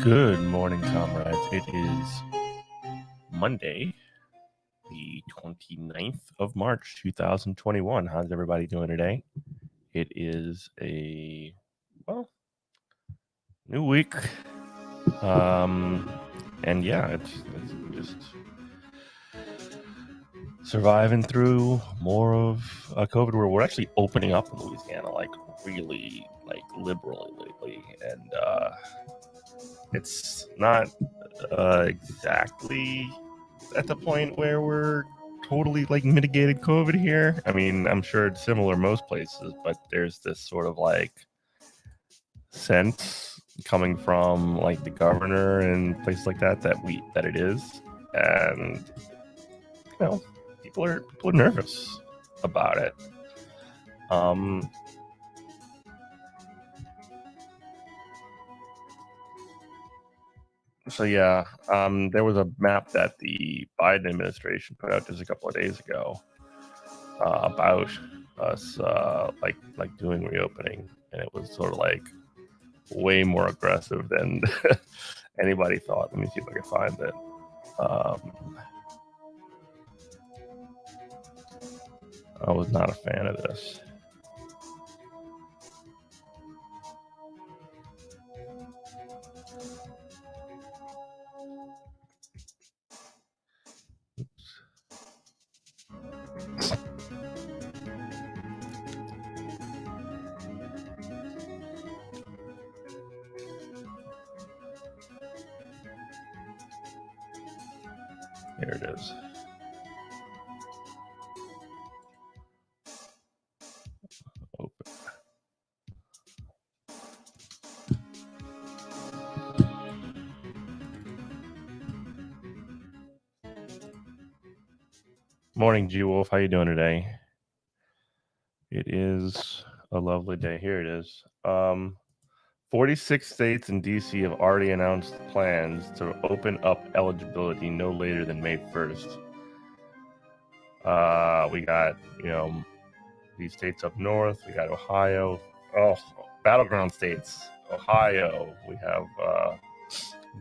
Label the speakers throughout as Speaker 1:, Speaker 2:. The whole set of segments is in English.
Speaker 1: Good morning, comrades. It is Monday, the 29th of March, 2021. How's everybody doing today? It is a, new week. And yeah, it's just surviving through more of COVID, where we're actually opening up in Louisiana, really, liberally lately. And it's not exactly at the point where we're totally mitigated COVID here. I mean, I'm sure it's similar most places, but there's this sort of sense coming from the governor and places like that that it is, and people are nervous about it. So yeah, there was a map that the Biden administration put out just a couple of days ago about us doing reopening, and it was sort of way more aggressive than anybody thought. Let me see if I can find it. I was not a fan of this. Here it is. Open. Morning, G Wolf. How you doing today? It is a lovely day. Here it is. 46 states and DC have already announced plans to open up eligibility no later than May 1st. We got, these states up north. We got Ohio. Oh, battleground states. Ohio. We have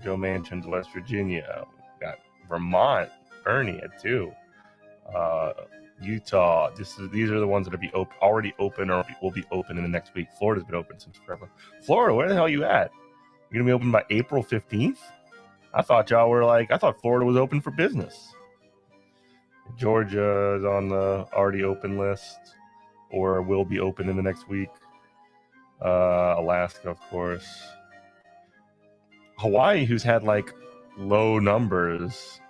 Speaker 1: Joe Manchin's West Virginia. We got Vermont, Bernie at 2. Utah. These are the ones that are already open or will be open in the next week. Florida's been open since forever. Florida, where the hell are you at? You're gonna be open by April 15th? I thought y'all were I thought Florida was open for business. Georgia is on the already open list, or will be open in the next week. Alaska, of course. Hawaii, who's had low numbers,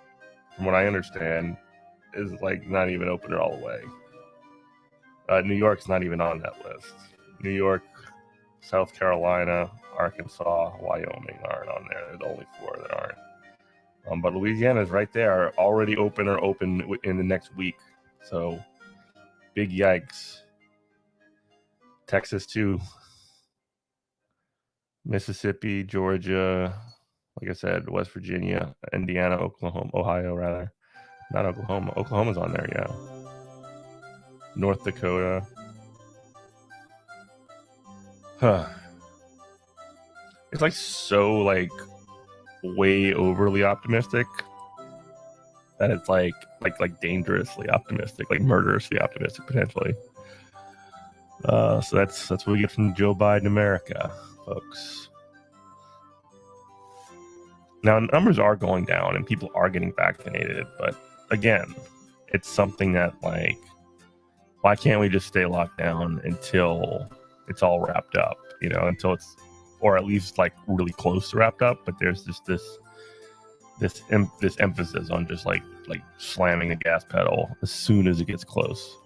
Speaker 1: from what I understand, is not even open all the way. New York's not even on that list. New York, South Carolina, Arkansas, Wyoming aren't on there. They're the only 4 that aren't. But Louisiana's right there, already open or open in the next week. So, big yikes. Texas too. Mississippi, Georgia, like I said, West Virginia, Indiana, Oklahoma, Ohio rather. Not Oklahoma. Oklahoma's on there, yeah. North Dakota. It's so way overly optimistic that it's like dangerously optimistic, murderously optimistic potentially. So that's what we get from Joe Biden America, folks. Now, numbers are going down and people are getting vaccinated, but again, it's something that, like, why can't we just stay locked down until it's all wrapped up, until it's, or at least like really close to wrapped up, but there's just this emphasis on just like slamming the gas pedal as soon as it gets close.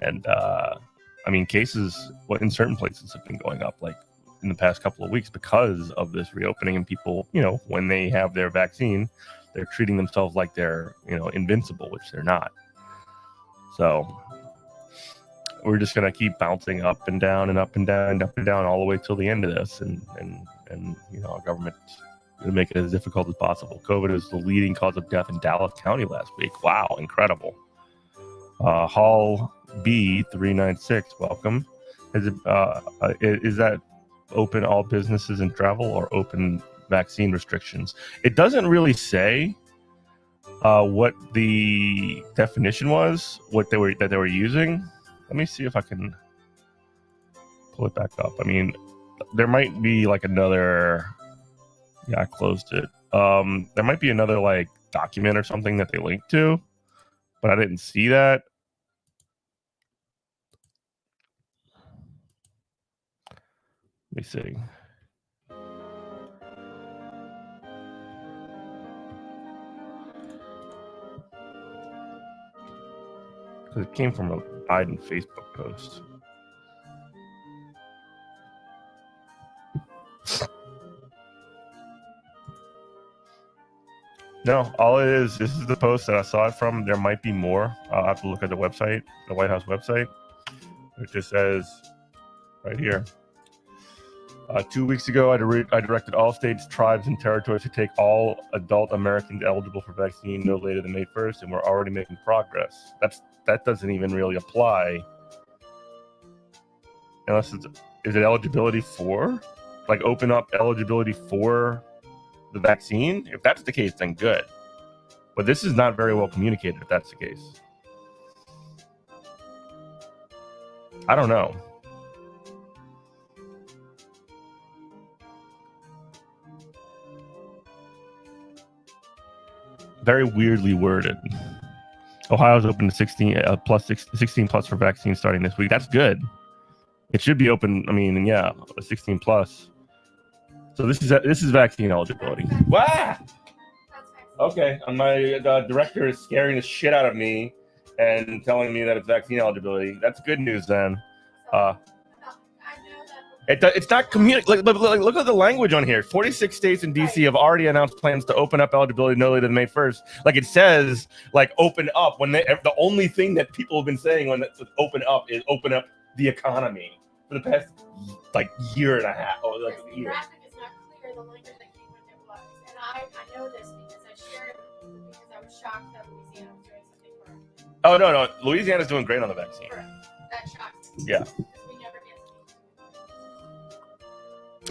Speaker 1: And I mean, cases in certain places have been going up, like in the past couple of weeks, because of this reopening. And people, when they have their vaccine, they're treating themselves like they're, invincible, which they're not. So we're just gonna keep bouncing up and down and up and down and up and down all the way till the end of this, and our government to make it as difficult as possible. COVID is the leading cause of death in Dallas County last week. Wow, incredible. Hall B396, welcome. Is that open all businesses and travel, or open vaccine restrictions? It doesn't really say what the definition was, that they were using. Let me see if I can pull it back up. I mean, there might be like another. Yeah, I closed it. There might be another like document or something that they linked to, but I didn't see that. Let me see. Because it came from a Biden Facebook post. No, all it is, this is the post that I saw it from. There might be more. I'll have to look at the website, the White House website. It just says right here. 2 weeks ago, I directed all states, tribes, and territories to take all adult Americans eligible for vaccine no later than May 1st, and we're already making progress. That doesn't even really apply, unless is it eligibility for, like, open up eligibility for the vaccine? If that's the case, then good. But this is not very well communicated if that's the case. I don't know. Very weirdly worded. Ohio's open to 16 plus for vaccines starting this week. That's good. It should be open. I mean, yeah, 16 plus. So this is vaccine eligibility. Wow. Okay, my director is scaring the shit out of me and telling me that it's vaccine eligibility. That's good news then. It's not communicated. Like, look at the language on here. 46 states and DC have already announced plans to open up eligibility no later than May 1st. Like, it says, like, open up, when the only thing that people have been saying when it says open up is open up the economy for the past like year and a half. Or like a year. The graphic is not clear. The language that came with it was, and I know this because I shared it because I was shocked that Louisiana was doing something correct. Oh no, Louisiana's doing great on the vaccine. Correct. That shocked. Yeah.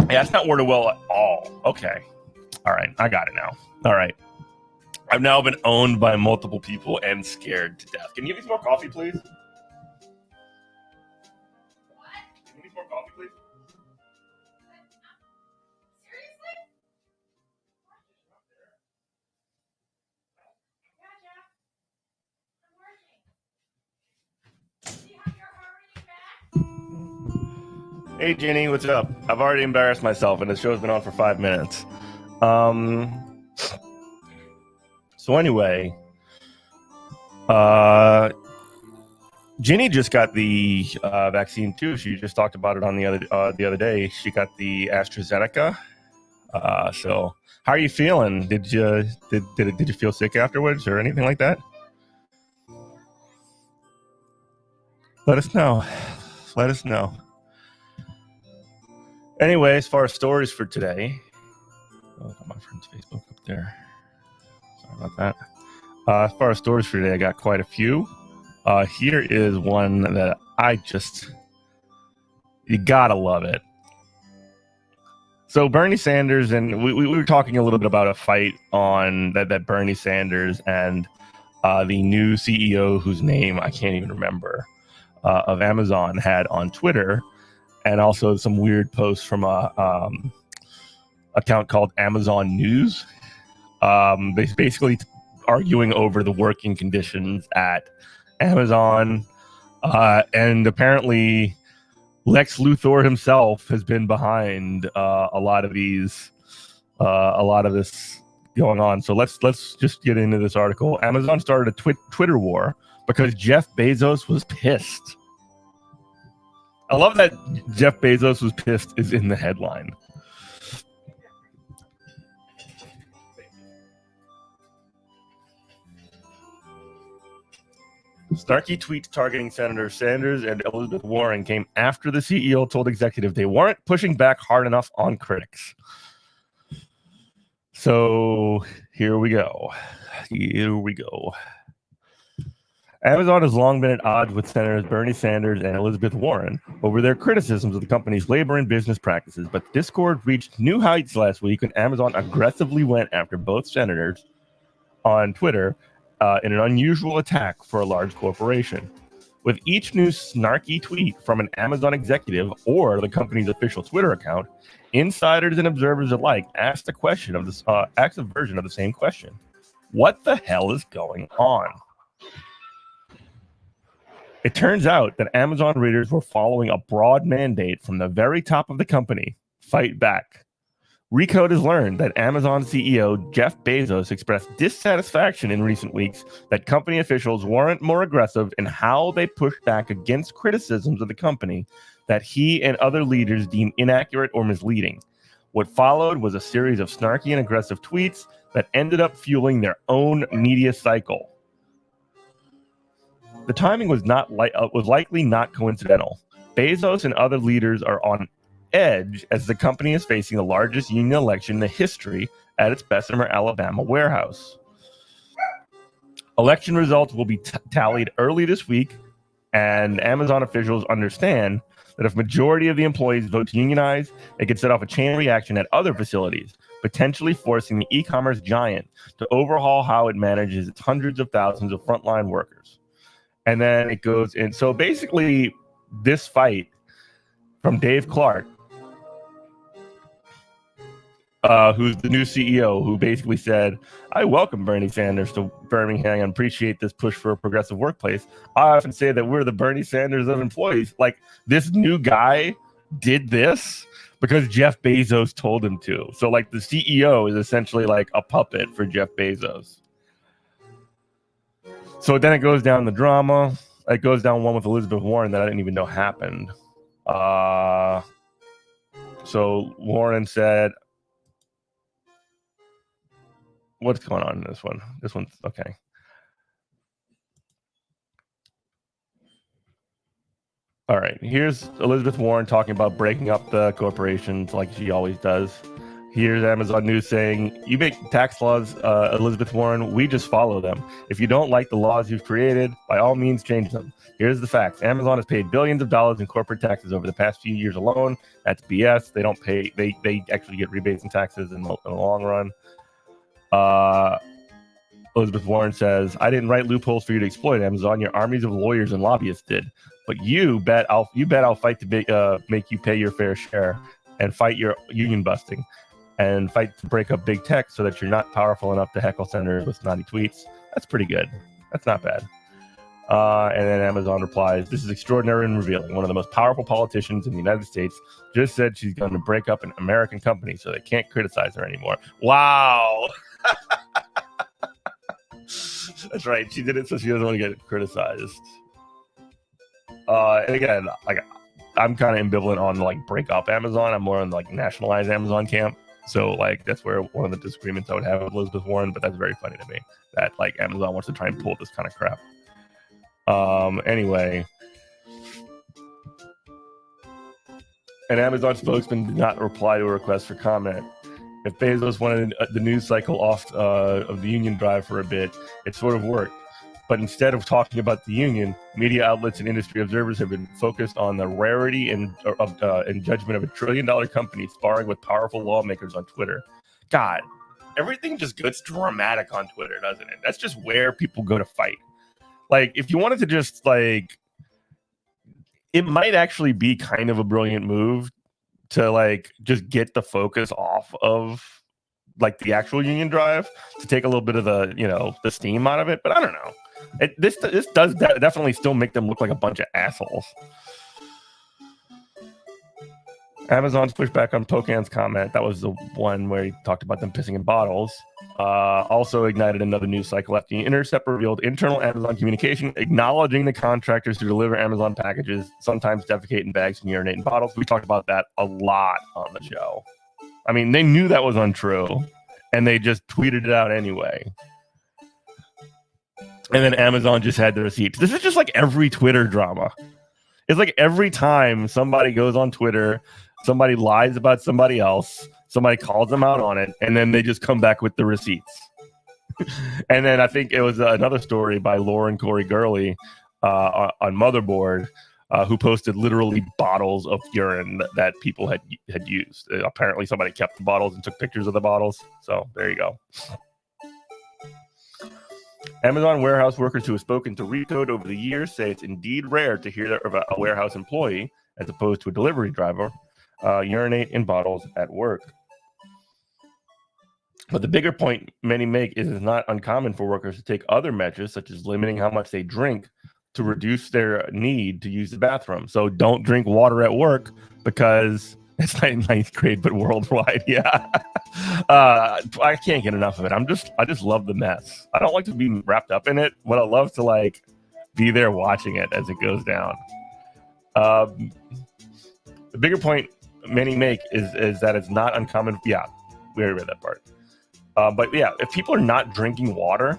Speaker 1: Yeah, it's not worded well at all. Okay. All right. I got it now. All right. I've now been owned by multiple people and scared to death. Can you give me some more coffee, please? What? Can you give me some more coffee, please? Seriously? Gotcha. I'm working. Do you have your heart rate back? Hey, Jenny, what's up? I've already embarrassed myself, and the show's been on for 5 minutes. So anyway, Jenny just got the vaccine too. She just talked about it on the other day. She got the AstraZeneca. So how are you feeling? Did you feel sick afterwards or anything like that? Let us know. Anyway, as far as stories for today, I got my friend's Facebook up there. Sorry about that. As far as stories for today, I got quite a few. Here is one that you gotta love it. So Bernie Sanders, and we were talking a little bit about a fight on that Bernie Sanders and the new CEO, whose name I can't even remember, of Amazon had on Twitter, and also some weird posts from a account called Amazon News. They basically arguing over the working conditions at Amazon, and apparently Lex Luthor himself has been behind a lot of this going on. So let's just get into this article. Amazon started a Twitter war because Jeff Bezos was pissed. I love that Jeff Bezos was pissed is in the headline. Snarky tweets targeting Senator Sanders and Elizabeth Warren came after the CEO told executive they weren't pushing back hard enough on critics. So here we go. Amazon has long been at odds with Senators Bernie Sanders and Elizabeth Warren over their criticisms of the company's labor and business practices, but discord reached new heights last week when Amazon aggressively went after both senators on Twitter in an unusual attack for a large corporation. With each new snarky tweet from an Amazon executive or the company's official Twitter account, insiders and observers alike asked a version of the same question: what the hell is going on? It turns out that Amazon readers were following a broad mandate from the very top of the company: fight back. Recode has learned that Amazon CEO Jeff Bezos expressed dissatisfaction in recent weeks that company officials weren't more aggressive in how they pushed back against criticisms of the company that he and other leaders deem inaccurate or misleading. What followed was a series of snarky and aggressive tweets that ended up fueling their own media cycle. The timing was likely not coincidental. Bezos and other leaders are on edge as the company is facing the largest union election in the history at its Bessemer, Alabama warehouse. Election results will be tallied early this week, and Amazon officials understand that if majority of the employees vote to unionize, it could set off a chain reaction at other facilities, potentially forcing the e-commerce giant to overhaul how it manages its hundreds of thousands of frontline workers. And then it goes in. So basically, this fight from Dave Clark, who's the new CEO, who basically said, I welcome Bernie Sanders to Birmingham and appreciate this push for a progressive workplace. I often say that we're the Bernie Sanders of employees. Like, this new guy did this because Jeff Bezos told him to. So, like, the CEO is essentially like a puppet for Jeff Bezos. So then it goes down the drama. It goes down one with Elizabeth Warren that I didn't even know happened. So Warren said, what's going on in this one? This one's okay. All right. Here's Elizabeth Warren talking about breaking up the corporations like she always does. Here's Amazon News saying, you make tax laws, Elizabeth Warren, we just follow them. If you don't like the laws you've created, by all means change them. Here's the facts. Amazon has paid billions of dollars in corporate taxes over the past few years alone. That's BS. They don't pay, they actually get rebates and taxes in the long run. Elizabeth Warren says, I didn't write loopholes for you to exploit, Amazon. Your armies of lawyers and lobbyists did. But you bet I'll fight to make you pay your fair share and fight your union busting. And fight to break up big tech so that you're not powerful enough to heckle senators with snotty tweets. That's pretty good. That's not bad. And then Amazon replies, this is extraordinary and revealing. One of the most powerful politicians in the United States just said she's going to break up an American company so they can't criticize her anymore. Wow. That's right. She did it so she doesn't want to get criticized. And again, like, I'm kind of ambivalent on like break up Amazon. I'm more on like nationalize Amazon camp. So, like, that's where one of the disagreements I would have with Elizabeth Warren, but that's very funny to me that, like, Amazon wants to try and pull this kind of crap. Anyway. An Amazon spokesman did not reply to a request for comment. If Bezos wanted the news cycle off of the union drive for a bit, it sort of worked. But instead of talking about the union, media outlets and industry observers have been focused on the rarity and judgment of a trillion-dollar company sparring with powerful lawmakers on Twitter. God, everything just gets dramatic on Twitter, doesn't it? That's just where people go to fight. Like, if you wanted to just, like, it might actually be kind of a brilliant move to like just get the focus off of like the actual union drive to take a little bit of the, you know, the steam out of it. But I don't know. This does definitely still make them look like a bunch of assholes. Amazon's pushback on Pocan's comment, that was the one where he talked about them pissing in bottles, also ignited another news cycle after The Intercept revealed internal Amazon communication acknowledging the contractors who deliver Amazon packages sometimes defecate in bags and urinate in bottles. We talked about that a lot on the show. I mean, they knew that was untrue, and they just tweeted it out anyway. And then Amazon just had the receipts. This is just like every Twitter drama. It's like every time somebody goes on Twitter, somebody lies about somebody else, somebody calls them out on it, and then they just come back with the receipts. And then I think it was another story by Lauren Corey Gurley on Motherboard, who posted literally bottles of urine that people had used. Apparently somebody kept the bottles and took pictures of the bottles. So there you go. Amazon warehouse workers who have spoken to Recode over the years say it's indeed rare to hear of a warehouse employee, as opposed to a delivery driver, urinate in bottles at work. But the bigger point many make is it's not uncommon for workers to take other measures, such as limiting how much they drink, to reduce their need to use the bathroom. So don't drink water at work because it's not in ninth grade, but worldwide. Yeah. I can't get enough of it. I just love the mess. I don't like to be wrapped up in it, but I love to like be there watching it as it goes down. The bigger point many make is that it's not uncommon. Yeah, we already read that part. But yeah, if people are not drinking water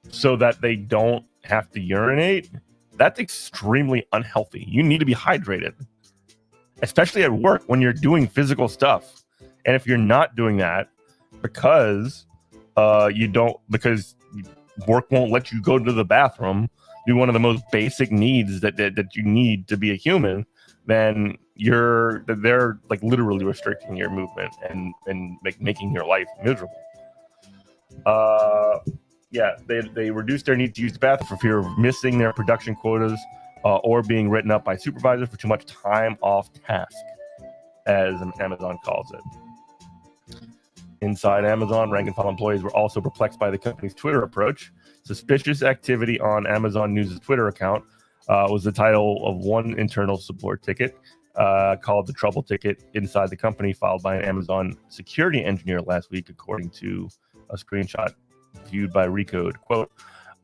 Speaker 1: so that they don't have to urinate, that's extremely unhealthy. You need to be hydrated, especially at work when you're doing physical stuff. And if you're not doing that because because work won't let you go to the bathroom, do one of the most basic needs that you need to be a human, then they're like literally restricting your movement and making your life miserable. Yeah, they reduce their need to use the bathroom for fear of missing their production quotas or being written up by supervisors for too much time off task, as Amazon calls it. Inside Amazon, rank and file employees were also perplexed by the company's Twitter approach. Suspicious activity on Amazon News' Twitter account was the title of one internal support ticket called the Trouble Ticket inside the company, filed by an Amazon security engineer last week, according to a screenshot viewed by Recode. Quote,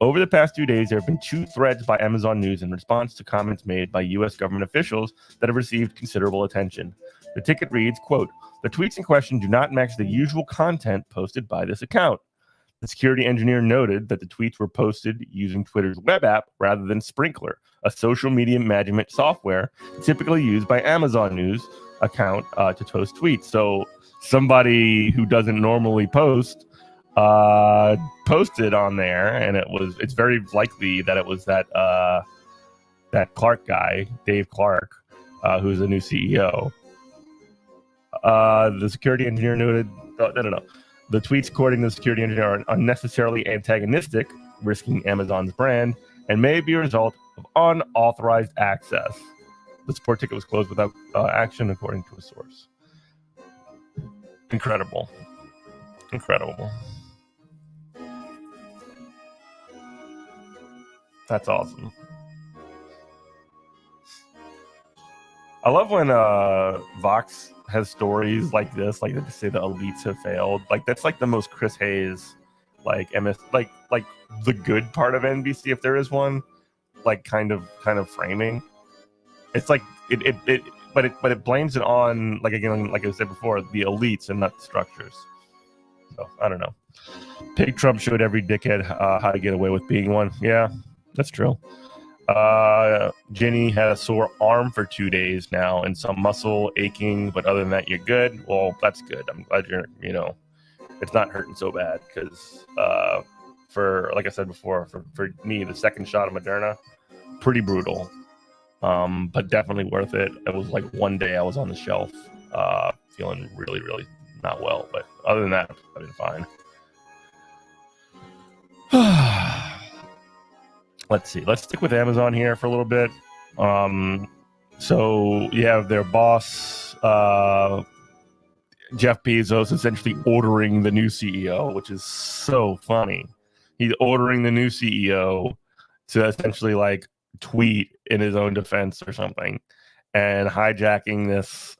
Speaker 1: over the past 2 days, there have been 2 threads by Amazon News in response to comments made by U.S. government officials that have received considerable attention. The ticket reads, quote, the tweets in question do not match the usual content posted by this account. The security engineer noted that the tweets were posted using Twitter's web app rather than Sprinkler, a social media management software typically used by Amazon News account to post tweets. So somebody who doesn't normally post posted on there, and it's very likely that it was that Clark guy, Dave Clark, who's the new CEO. The security engineer noted, no. The tweets, according to the security engineer, are unnecessarily antagonistic, risking Amazon's brand, and may be a result of unauthorized access. The support ticket was closed without action, according to a source. Incredible. That's awesome. I love when Vox has stories like this, like they say the elites have failed. Like that's like the most Chris Hayes, like MS, like the good part of NBC, if there is one, like kind of framing. It's like but it blames it on, like again, like I said before, the elites and not the structures. So I don't know. Pig Trump showed every dickhead how to get away with being one. Yeah, that's true. Ginny had a sore arm for 2 days now and some muscle aching, but other than that, you're good. Well, that's good. I'm glad it's not hurting so bad, because for, like I said before, for me, the second shot of Moderna, pretty brutal, but definitely worth it. It was like one day I was on the shelf feeling really, really not well, but other than that, I've been fine. Let's see. Let's stick with Amazon here for a little bit. So you have their boss, Jeff Bezos, essentially ordering the new CEO, which is so funny. He's ordering the new CEO to essentially like tweet in his own defense or something, and hijacking this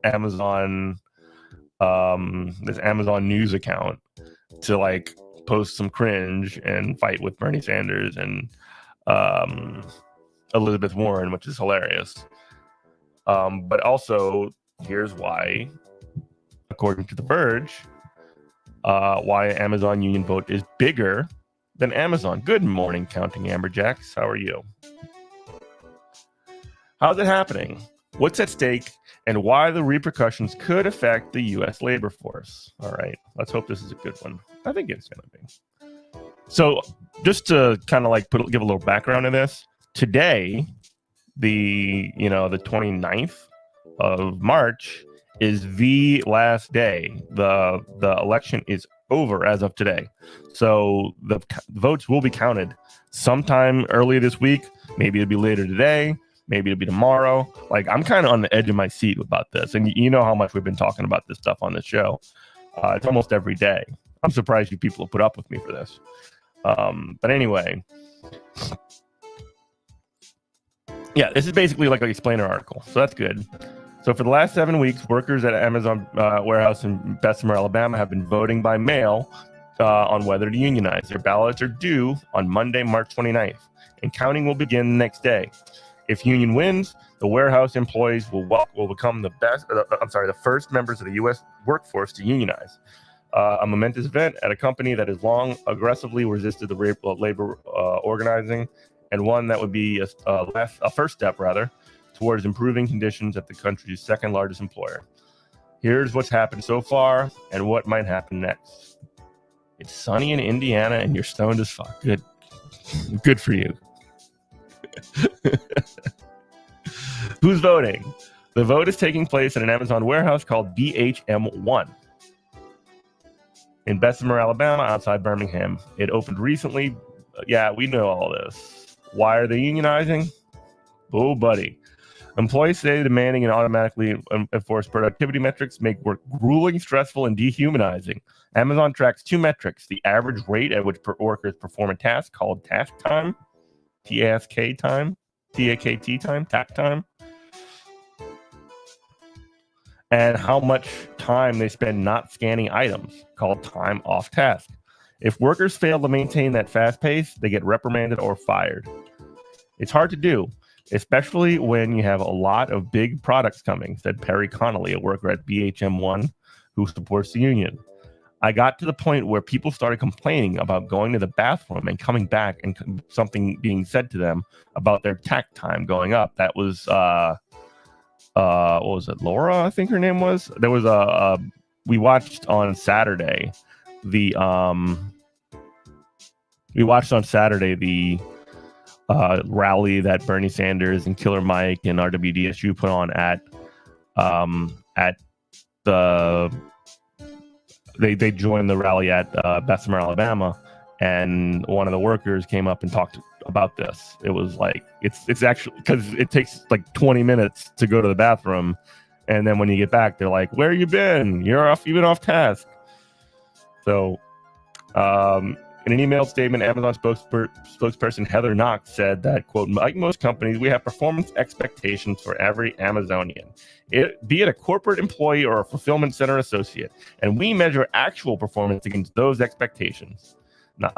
Speaker 1: Amazon news account to like post some cringe and fight with Bernie Sanders and Elizabeth Warren, which is hilarious. But also, here's why, according to The Verge, why Amazon union vote is bigger than Amazon. Good morning, Counting Amberjacks. How are you? How's it happening? What's at stake? And why the repercussions could affect the U.S. labor force. All right, let's hope this is a good one. I think it's going to be. So just to kind of like give a little background to this, today, the 29th of March is the last day. The election is over as of today. So the votes will be counted sometime early this week. Maybe it'll be later today. Maybe it'll be tomorrow. Like, I'm kind of on the edge of my seat about this. And you know how much we've been talking about this stuff on this show. It's almost every day. I'm surprised you people have put up with me for this. But anyway, yeah, this is basically like an explainer article. So that's good. So for the last 7 weeks, workers at Amazon warehouse in Bessemer, Alabama have been voting by mail on whether to unionize. Their ballots are due on Monday, March 29th, and counting will begin the next day. If union wins, the warehouse employees will become the first members of the U.S. workforce to unionize. A momentous event at a company that has long aggressively resisted the labor organizing, and one that would be a first step, towards improving conditions at the country's second largest employer. Here's what's happened so far and what might happen next. It's sunny in Indiana and you're stoned as fuck. Good for you. Who's voting? The vote is taking place at an Amazon warehouse called BHM1 in Bessemer, Alabama, outside Birmingham. It opened recently. Yeah, we know all this. Why are they unionizing? Oh, buddy. Employees say demanding and automatically enforce productivity metrics make work grueling, stressful, and dehumanizing. Amazon tracks two metrics: the average rate at which workers perform a task called task time, TASK time, TAKT time, TAK time, and how much time they spend not scanning items, called time off task. If workers fail to maintain that fast pace, they get reprimanded or fired. It's hard to do, especially when you have a lot of big products coming, said Perry Connolly, a worker at BHM1 who supports the union. I got to the point where people started complaining about going to the bathroom and coming back and something being said to them about their tack time going up. That was, what was it? Laura, I think her name was. There was we watched on Saturday the rally that Bernie Sanders and Killer Mike and RWDSU put on at the they joined the rally at Bessemer, Alabama, and one of the workers came up and talked about this. It was like it's actually, because it takes like 20 minutes to go to the bathroom, and then when you get back, they're like, "Where you been? You've been off task." So, in an email statement, Amazon spokesperson Heather Knox said that, quote, "Like most companies, we have performance expectations for every Amazonian, be it a corporate employee or a fulfillment center associate, and we measure actual performance against those expectations."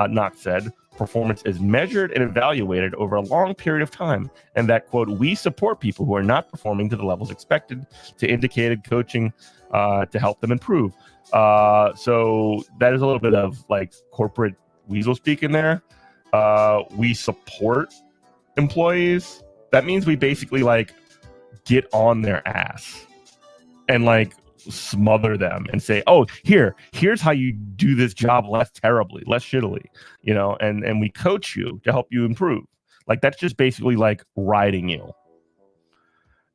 Speaker 1: Knox said, "Performance is measured and evaluated over a long period of time, and that, quote, we support people who are not performing to the levels expected to indicated coaching to help them improve." So that is a little bit of like corporate weasel speak in there. We support employees. That means we basically like get on their ass and like smother them and say, "Oh, here's how you do this job less terribly, less shittily," and we coach you to help you improve. Like, that's just basically like riding you.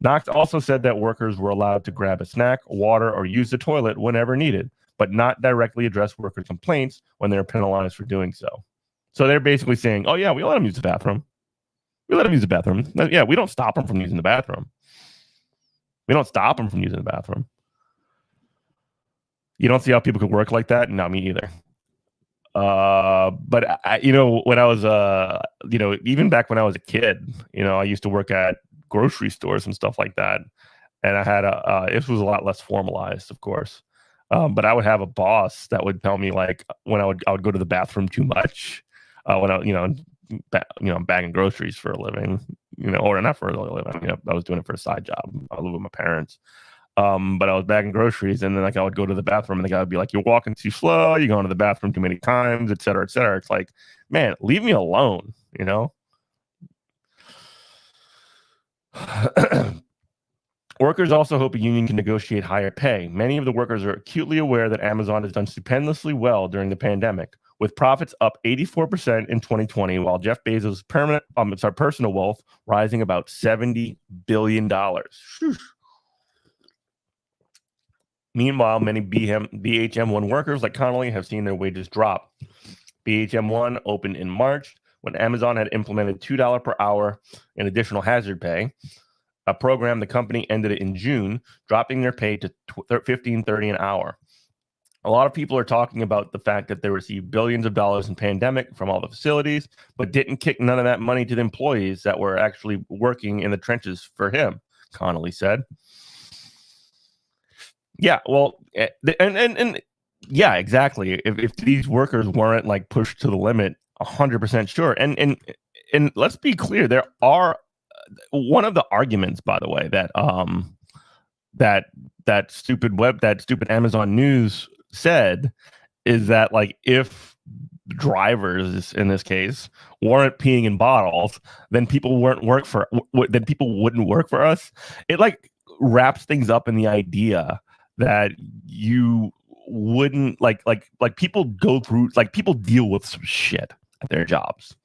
Speaker 1: Knox also said that workers were allowed to grab a snack, water, or use the toilet whenever needed, but not directly address workers' complaints when they're penalized for doing so. So they're basically saying, "Oh yeah, we let them use the bathroom. We let them use the bathroom. Yeah, we don't stop them from using the bathroom. We don't stop them from using the bathroom. You don't see how people could work like that? No, me either. But when I was, even back when I was a kid, I used to work at grocery stores and stuff like that. And I had it was a lot less formalized, of course. But I would have a boss that would tell me like when I would go to the bathroom too much, when I'm bagging groceries for a living, or not for a living, I was doing it for a side job. I live with my parents. But I was bagging groceries, and then like I would go to the bathroom, and the guy would be like, "You're walking too slow. You're going to the bathroom too many times, et cetera, et cetera." It's like, man, leave me alone, Workers also hope a union can negotiate higher pay. Many of the workers are acutely aware that Amazon has done stupendously well during the pandemic, with profits up 84% in 2020, while Jeff Bezos' personal wealth rising about $70 billion. Meanwhile, many BHM1 workers like Connolly have seen their wages drop. BHM1 opened in March when Amazon had implemented $2 per hour in additional hazard pay, a program the company ended it in June, dropping their pay to $15.30 an hour. A lot of people are talking about the fact that they received billions of dollars in pandemic from all the facilities, but didn't kick none of that money to the employees that were actually working in the trenches for him, Connolly said. Yeah, well, and yeah, exactly. If these workers weren't like pushed to the limit, 100% sure. And let's be clear, there are one of the arguments, by the way, that stupid Amazon News said is that like if drivers in this case weren't peeing in bottles, then people wouldn't work for us. It like wraps things up in the idea that you wouldn't like people go through, like people deal with some shit at their jobs.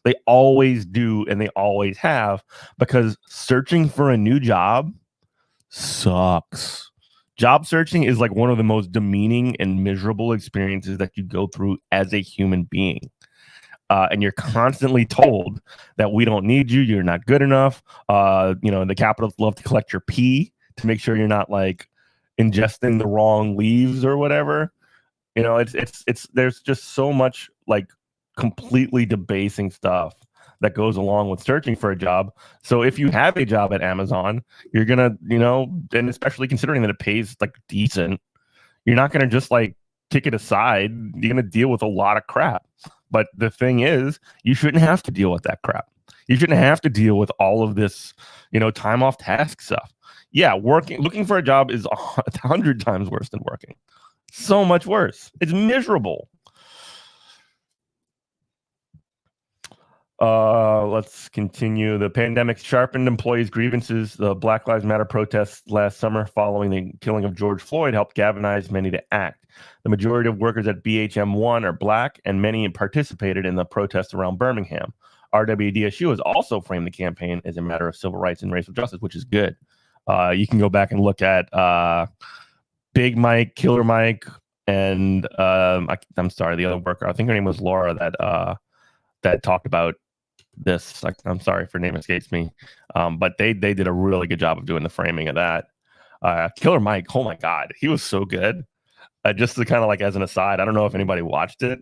Speaker 1: They always do, and they always have, because searching for a new job sucks. Job searching is like one of the most demeaning and miserable experiences that you go through as a human being. And you're constantly told that we don't need you, you're not good enough. The capitalists love to collect your pee to make sure you're not like ingesting the wrong leaves or whatever. It's there's just so much like completely debasing stuff that goes along with searching for a job. So if you have a job at Amazon, you're gonna, and especially considering that it pays like decent, you're not gonna just like kick it aside. You're gonna deal with a lot of crap. But the thing is, you shouldn't have to deal with that crap. You shouldn't have to deal with all of this, time off task stuff. Yeah, looking for a job is 100 times worse than working. So much worse. It's miserable. Let's continue. The pandemic sharpened employees' grievances. The Black Lives Matter protests last summer following the killing of George Floyd helped galvanize many to act. The majority of workers at BHM1 are Black, and many participated in the protests around Birmingham. RWDSU has also framed the campaign as a matter of civil rights and racial justice, which is good. You can go back and look at Big Mike, Killer Mike, and I'm sorry, the other worker. I think her name was Laura that talked about this. I'm sorry if her name escapes me, but they did a really good job of doing the framing of that. Killer Mike, oh my God, he was so good. Just to kind of like as an aside, I don't know if anybody watched it,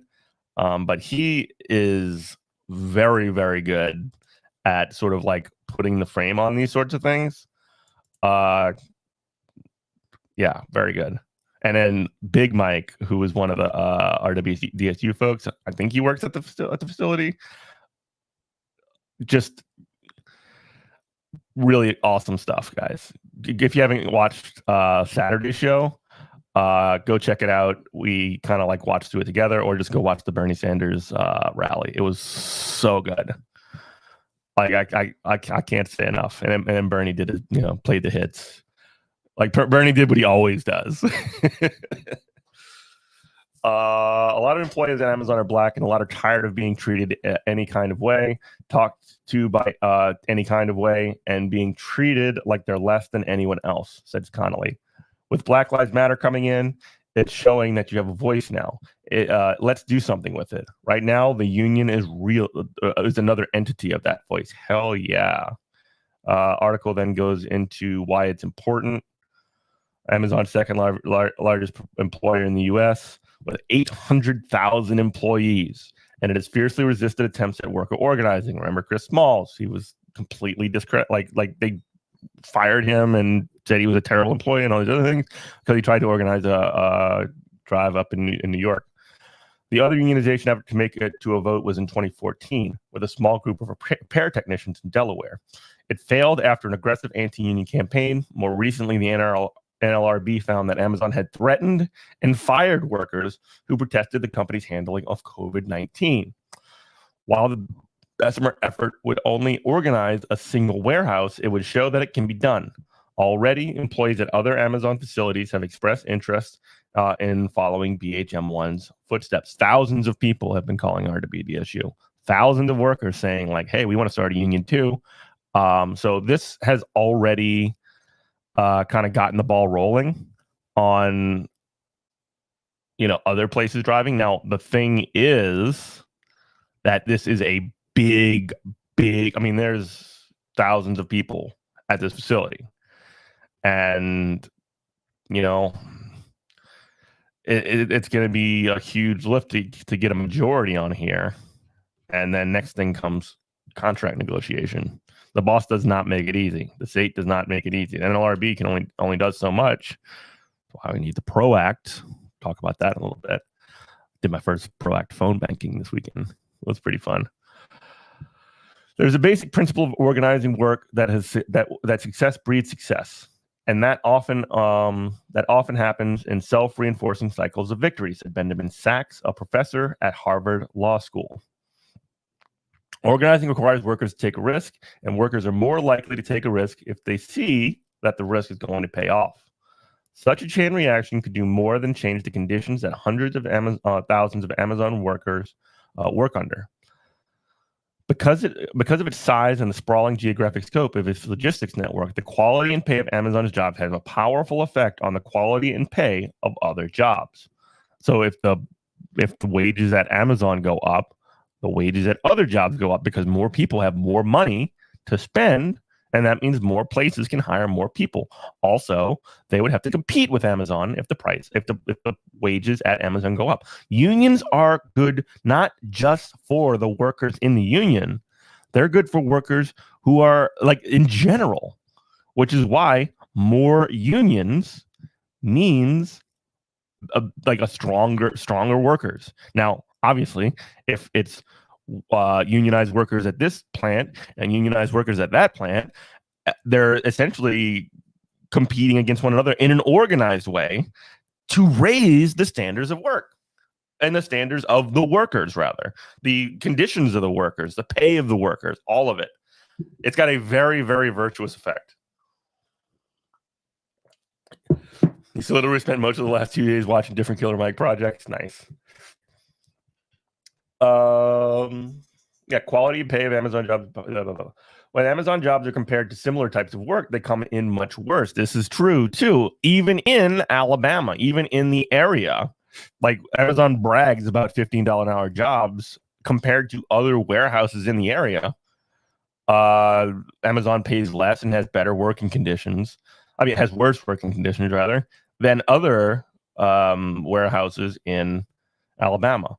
Speaker 1: but he is very, very good at sort of like putting the frame on these sorts of things. Yeah, very good. And then Big Mike, who was one of the RWDSU folks, I think he works at the facility. Just really awesome stuff, guys. If you haven't watched Saturday's show, go check it out. We kind of like watched through it together, or just go watch the Bernie Sanders rally. It was so good. Like I can't say enough. And then Bernie did it, played the hits. Like Bernie did what he always does. A lot of employees at Amazon are Black, and a lot are tired of being treated any kind of way, talked to by any kind of way, and being treated like they're less than anyone else, said Connolly. With Black Lives Matter coming in, It's showing that you have a voice now. Let's do something with it. Right now, the union is real. Is another entity of that voice. Hell yeah. Article then goes into why it's important. Amazon's second largest employer in the U.S. with 800,000 employees, and it has fiercely resisted attempts at worker organizing. Remember Chris Smalls? He was completely like they fired him and said he was a terrible employee and all these other things because he tried to organize a drive up in New York. The other unionization effort to make it to a vote was in 2014 with a small group of repair technicians in Delaware. It failed after an aggressive anti-union campaign. More recently, the NLRB found that Amazon had threatened and fired workers who protested the company's handling of COVID-19. While the Bessemer effort would only organize a single warehouse, it would show that it can be done. Already, employees at other Amazon facilities have expressed interest in following BHM1's footsteps. Thousands of people have been calling R2B Thousands of workers saying, like, hey, we want to start a union too. So this has already kind of gotten the ball rolling on, other places driving. Now, the thing is that this is a big, there's thousands of people at this facility. And, it's going to be a huge lift to get a majority on here. And then next thing comes contract negotiation. The boss does not make it easy. The state does not make it easy. NLRB can only does so much. Why we need the PRO Act. Talk about that in a little bit. Did my first PRO Act phone banking this weekend. It was pretty fun. There's a basic principle of organizing work that success breeds success, and that often happens in self-reinforcing cycles of victory, said Benjamin Sachs, a professor at Harvard Law School. Organizing requires workers to take a risk, and workers are more likely to take a risk if they see that the risk is going to pay off. Such a chain reaction could do more than change the conditions that hundreds of thousands of Amazon workers work under. Because of its size and the sprawling geographic scope of its logistics network, the quality and pay of Amazon's jobs has a powerful effect on the quality and pay of other jobs. So if the wages at Amazon go up, the wages at other jobs go up because more people have more money to spend, and that means more places can hire more people. Also, they would have to compete with Amazon if the wages at Amazon go up. Unions are good not just for the workers in the union. They're good for workers who are like in general, which is why more unions means a stronger workers. Now, obviously, if it's unionized workers at this plant and unionized workers at that plant, they're essentially competing against one another in an organized way to raise the standards of work and the standards of the workers, rather, the conditions of the workers, the pay of the workers, all of it. It's got a very, very virtuous effect. He's literally spent most of the last 2 days watching different Killer Mike projects. Nice. Quality and pay of Amazon jobs. Blah, blah, blah. When Amazon jobs are compared to similar types of work, they come in much worse. This is true too, even in Alabama, even in the area. Like Amazon brags about $15 an hour jobs compared to other warehouses in the area. Amazon pays less and has better working conditions. It has worse working conditions rather than other warehouses in Alabama.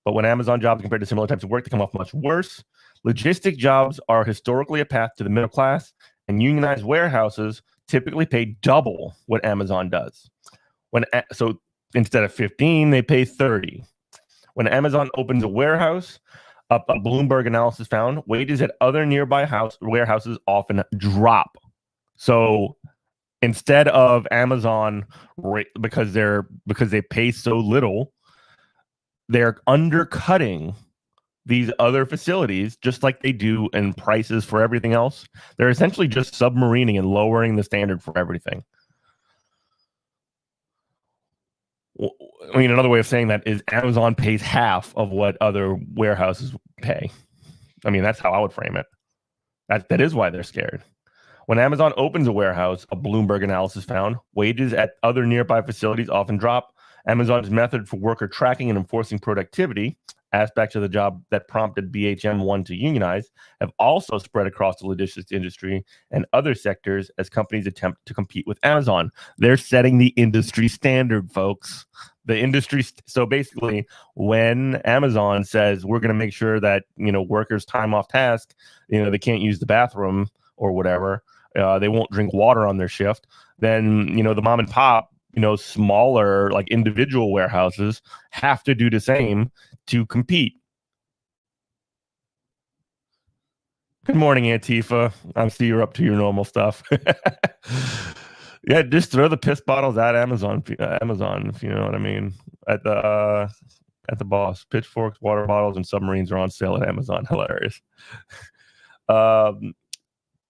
Speaker 1: But when Amazon jobs compared to similar types of work, they come off much worse. Logistic jobs are historically a path to the middle class, and unionized warehouses typically pay double what Amazon does. So instead of 15, they pay 30. When Amazon opens a warehouse, a Bloomberg analysis found wages at other nearby warehouses often drop. So instead of Amazon, because they pay so little, they're undercutting these other facilities just like they do in prices for everything else. They're essentially just submarining and lowering the standard for everything. Another way of saying that is Amazon pays half of what other warehouses pay. That's how I would frame it. That is why they're scared. When Amazon opens a warehouse, a Bloomberg analysis found wages at other nearby facilities often drop. Amazon's method for worker tracking and enforcing productivity, aspects of the job that prompted BHM1 to unionize, have also spread across the logistics industry and other sectors as companies attempt to compete with Amazon. They're setting the industry standard, folks. The industry. So basically, when Amazon says we're going to make sure that workers' time off task, they can't use the bathroom or whatever, they won't drink water on their shift, then the mom and pop, smaller like individual warehouses have to do the same to compete. Good morning, Antifa. I see you're up to your normal stuff. Yeah, just throw the piss bottles at Amazon, if you know what I mean. At the boss, pitchforks, water bottles, and submarines are on sale at Amazon. Hilarious.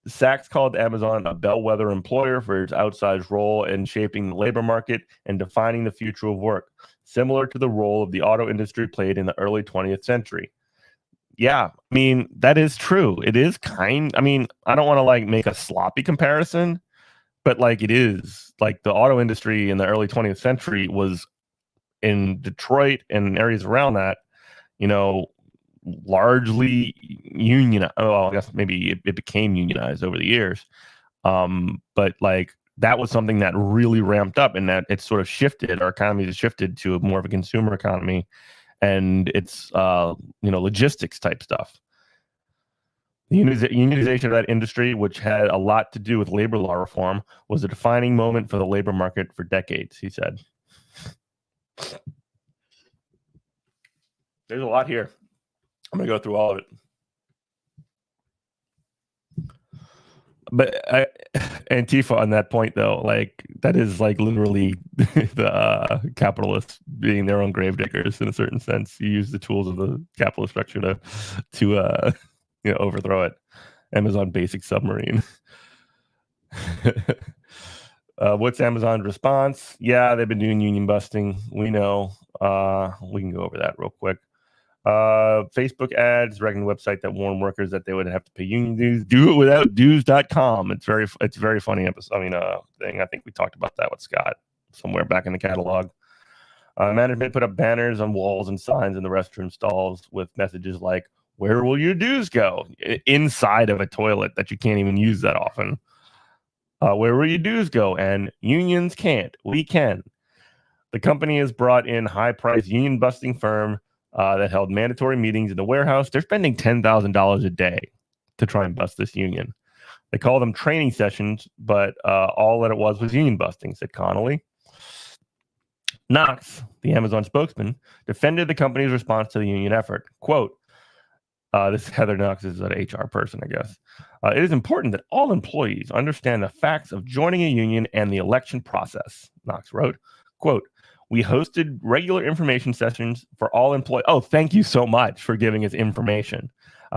Speaker 1: Sachs called Amazon a bellwether employer for its outsized role in shaping the labor market and defining the future of work, similar to the role of the auto industry played in the early 20th century. Yeah, I mean, that is true. It is I don't want to make a sloppy comparison, but it is the auto industry in the early 20th century was in Detroit and areas around that, largely unionized. Well, I guess maybe it became unionized over the years. But that was something that really ramped up, and that it sort of shifted. Our economy has shifted to more of a consumer economy, and it's logistics type stuff. The unionization of that industry, which had a lot to do with labor law reform, was a defining moment for the labor market for decades, he said. There's a lot here. I'm going to go through all of it. But Antifa on that point, though, that is literally the capitalists being their own gravediggers in a certain sense. You use the tools of the capitalist structure to overthrow it. Amazon basic submarine. What's Amazon's response? Yeah, they've been doing union busting. We know. We can go over that real quick. Facebook ads, wrecking website that warned workers that they would have to pay union dues. Do it without dues.com. It's very funny episode. Thing. I think we talked about that with Scott somewhere back in the catalog. Management put up banners on walls and signs in the restroom stalls with messages like, "Where will your dues go?" inside of a toilet that you can't even use that often. Where will your dues go? And unions can't. We can. The company has brought in high-priced union busting firm that held mandatory meetings in the warehouse. They're spending $10,000 a day to try and bust this union. They call them training sessions, but all that it was union busting, said Connolly. Knox, the Amazon spokesman, defended the company's response to the union effort. Quote, this Heather Knox is an HR person, I guess. It is important that all employees understand the facts of joining a union and the election process, Knox wrote. Quote, we hosted regular information sessions for all employees. Oh, thank you so much for giving us information,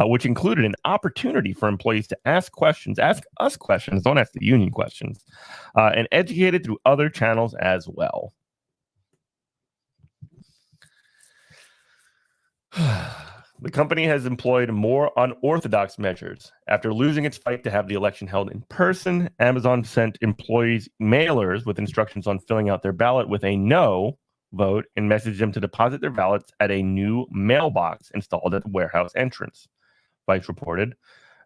Speaker 1: which included an opportunity for employees to ask questions, ask us questions, don't ask the union questions, and educated through other channels as well. The company has employed more unorthodox measures. After losing its fight to have the election held in person, Amazon sent employees mailers with instructions on filling out their ballot with a no vote and messaged them to deposit their ballots at a new mailbox installed at the warehouse entrance. Vice reported.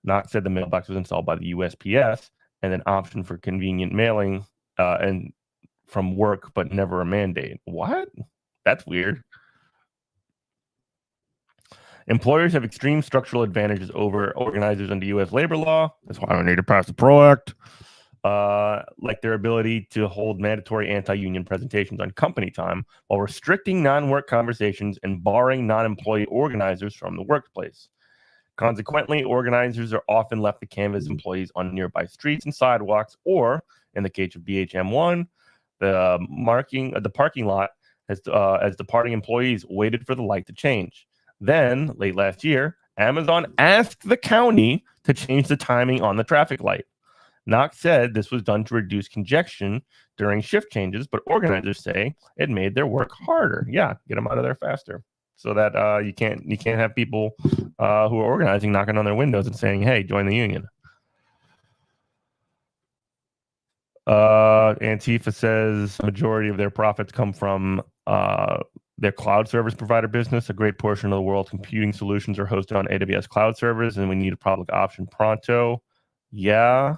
Speaker 1: Knox said the mailbox was installed by the USPS and an option for convenient mailing and from work, but never a mandate. What? That's weird. Employers have extreme structural advantages over organizers under U.S. labor law. That's why I need to pass the PRO Act. Like their ability to hold mandatory anti-union presentations on company time while restricting non-work conversations and barring non-employee organizers from the workplace. Consequently, organizers are often left to canvass employees on nearby streets and sidewalks, or, in the case of BHM1, the parking lot as departing employees waited for the light to change. Then, late last year, Amazon asked the county to change the timing on the traffic light. Knox said this was done to reduce congestion during shift changes, but organizers say it made their work harder. Yeah, get them out of there faster, so that you can't have people who are organizing knocking on their windows and saying, "Hey, join the union." Antifa says a majority of their profits come from their cloud service provider business. A great portion of the world's computing solutions are hosted on AWS cloud servers, and we need a public option pronto. Yeah.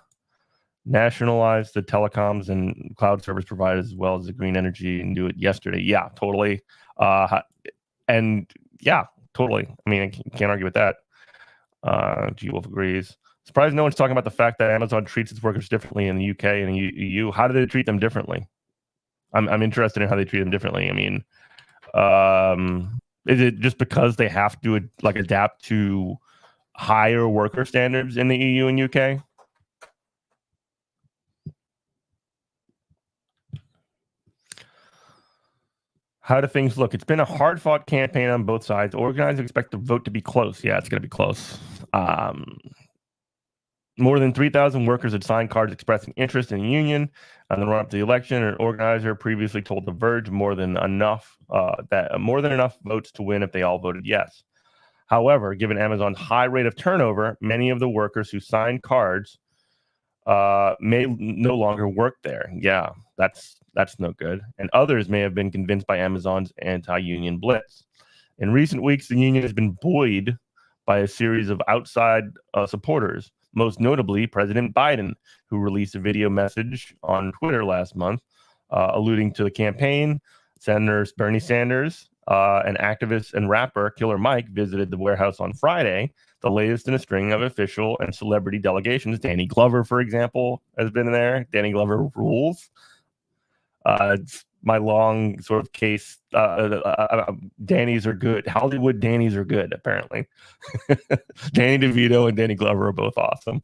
Speaker 1: Nationalize the telecoms and cloud service providers as well as the green energy and do it yesterday. Yeah, totally. And yeah, totally. I mean, I can't argue with that. G Wolf agrees. Surprised no one's talking about the fact that Amazon treats its workers differently in the UK and the EU. How do they treat them differently? I'm interested in how they treat them differently. I mean, is it just because they have to like adapt to higher worker standards in the EU and UK? How do things look? It's been a hard-fought campaign on both sides. Organizers expect the vote to be close. Yeah, it's going to be close. More than 3,000 workers had signed cards expressing interest in the union on the run-up to the election. An organizer previously told The Verge more than enough votes to win if they all voted yes. However, given Amazon's high rate of turnover, many of the workers who signed cards may no longer work there. Yeah, that's no good. And others may have been convinced by Amazon's anti-union blitz. In recent weeks, the union has been buoyed by a series of outside supporters, most notably President Biden, who released a video message on Twitter last month alluding to the campaign. Senators Bernie Sanders and activist and rapper Killer Mike visited the warehouse on Friday, the latest in a string of official and celebrity delegations. Danny Glover, for example, has been there. Danny Glover rules. It's my long sort of case. Danny's are good. Hollywood Danny's are good, apparently. Danny DeVito and Danny Glover are both awesome.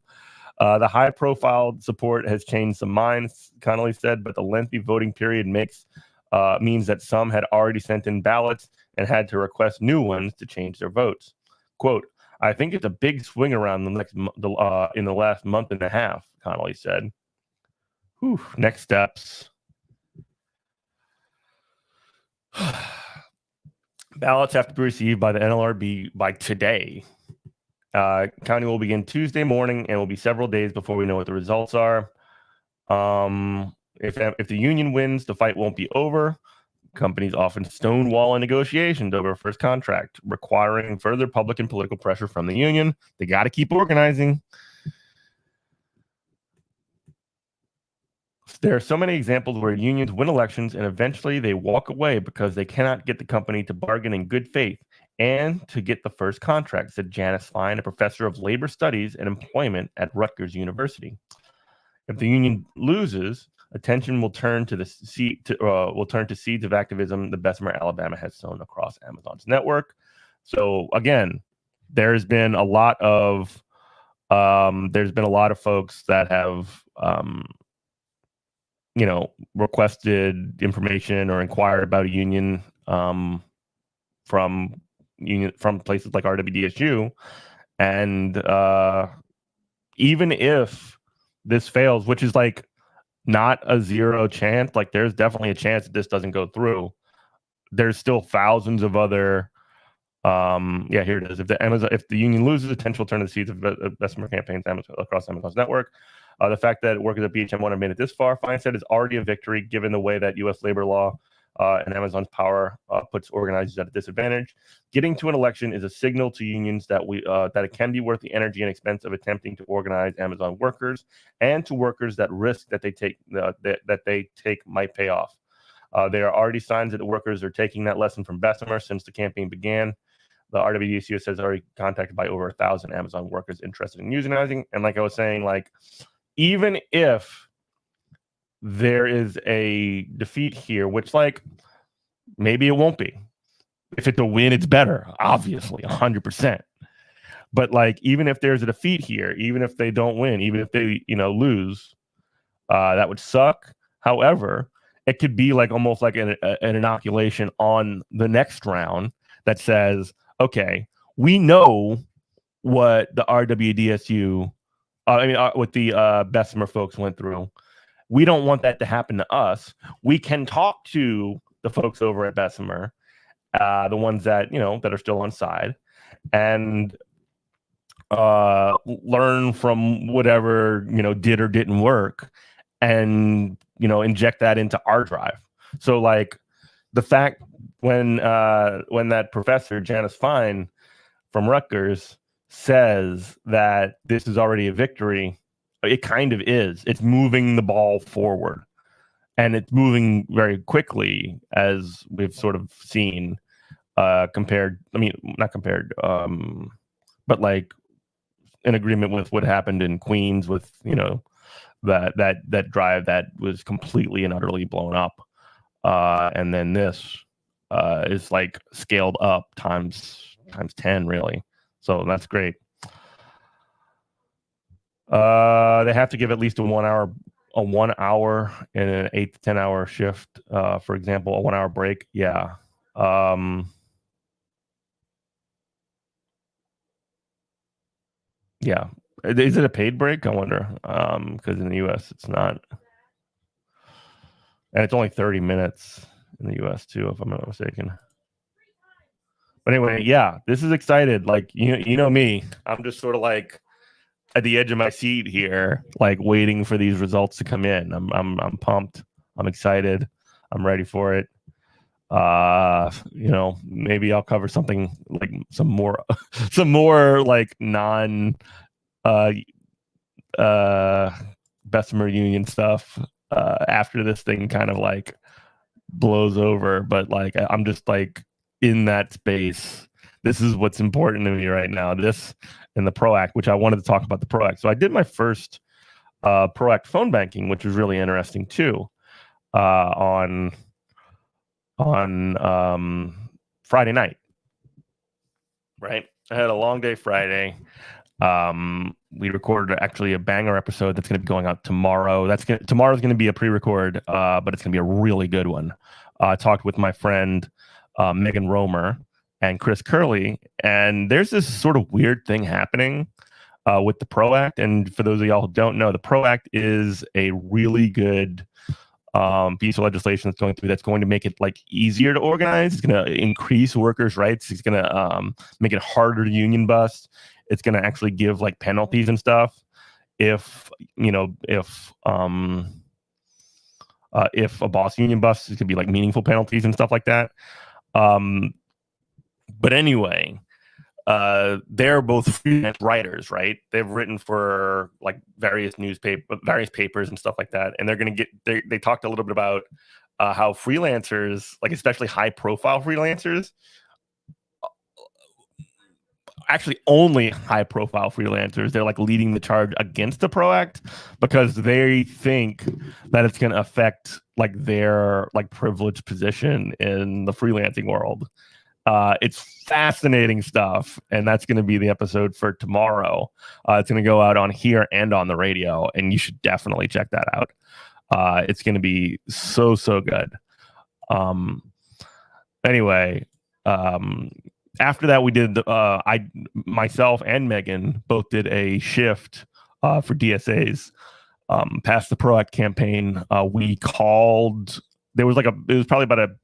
Speaker 1: The high-profile support has changed some minds, Connolly said, but the lengthy voting period means that some had already sent in ballots and had to request new ones to change their votes. Quote, I think it's a big swing around in the last month and a half, Connolly said. Whew, next steps. Ballots have to be received by the NLRB by today. Counting will begin Tuesday morning and will be several days before we know what the results are. If the union wins, the fight won't be over. Companies often stonewall in negotiations over a first contract, requiring further public and political pressure from the union. They got to keep organizing. There are so many examples where unions win elections and eventually they walk away because they cannot get the company to bargain in good faith and to get the first contract, said Janice Fine, a professor of labor studies and employment at Rutgers University. If the union loses, attention will turn to seeds of activism the Bessemer, Alabama has sown across Amazon's network. So again, there's been a lot of folks that have requested information or inquired about a union from places like RWDSU, and even if this fails, which is like not a zero chance, like there's definitely a chance that this doesn't go through. There's still thousands of other. Here it is. If the union loses, attention will turn to the seeds of Bessemer campaigns across Amazon's network. The fact that workers at BHM1 have made it this far, Fine said, is already a victory, given the way that U.S. labor law and Amazon's power puts organizers at a disadvantage. Getting to an election is a signal to unions that it can be worth the energy and expense of attempting to organize Amazon workers, and to workers that risk that they take might pay off. There are already signs that the workers are taking that lesson from Bessemer since the campaign began. The RWDSU says already contacted by over 1,000 Amazon workers interested in unionizing. And like I was saying, like, even if there is a defeat here, which like maybe it won't be. If it's a win, it's better, obviously, 100%. But like, even if there's a defeat here, even if they don't win, even if they lose, that would suck. However, it could be like almost like an inoculation on the next round that says, okay, we know what the RWDSU, what the Bessemer folks went through. We don't want that to happen to us. We can talk to the folks over at Bessemer, the ones that that are still on side, and learn from whatever did or didn't work, and inject that into our drive. So like, the fact when that professor Janice Fine from Rutgers says that this is already a victory, it kind of is. It's moving the ball forward, and it's moving very quickly, as we've sort of seen. Compared, I mean, not compared, but like in agreement with what happened in Queens with, you know, that drive that was completely and utterly blown up. And then this is like scaled up times 10, really. So that's great. They have to give at least a 1 hour and an 8 to 10 hour shift. For example, a 1 hour break. Yeah. Yeah. Is it a paid break? I wonder. Because in the US it's not. And it's only 30 minutes in the US too, if I'm not mistaken. But anyway, yeah, this is excited. Like, you know me. I'm just sort of like at the edge of my seat here, like waiting for these results to come in. I'm pumped. I'm excited. I'm ready for it. You know, maybe I'll cover something like some more like non Bessemer Union stuff after this thing kind of like blows over. But like I'm just like in that space. This is what's important to me right now. This and the ProAct, which I wanted to talk about the ProAct. So I did my first ProAct phone banking, which was really interesting too, on Friday night. Right, I had a long day Friday. We recorded actually a banger episode that's going to be going out tomorrow. Tomorrow's going to be a pre-record, but it's going to be a really good one. I talked with my friend Megan Romer and Chris Curley, and there's this sort of weird thing happening with the ProAct. And for those of y'all who don't know, the ProAct is a really good piece of legislation that's going through that's going to make it like easier to organize. It's going to increase workers' rights. It's going to make it harder to union bust. It's going to actually give like penalties and stuff if a boss union busts. It could be like meaningful penalties and stuff like that. But anyway, they're both freelance writers, right? They've written for like various papers and stuff like that, and they're going to get. They talked a little bit about how freelancers, like especially high-profile freelancers, actually only high-profile freelancers, they're like leading the charge against the ProAct because they think that it's going to affect like their like privileged position in the freelancing world. It's fascinating stuff, and that's going to be the episode for tomorrow. It's going to go out on here and on the radio, and you should definitely check that out. It's going to be so good. Anyway, after that, we did myself and Megan both did a shift for DSAs. Past the ProAct campaign, we called. It was probably about a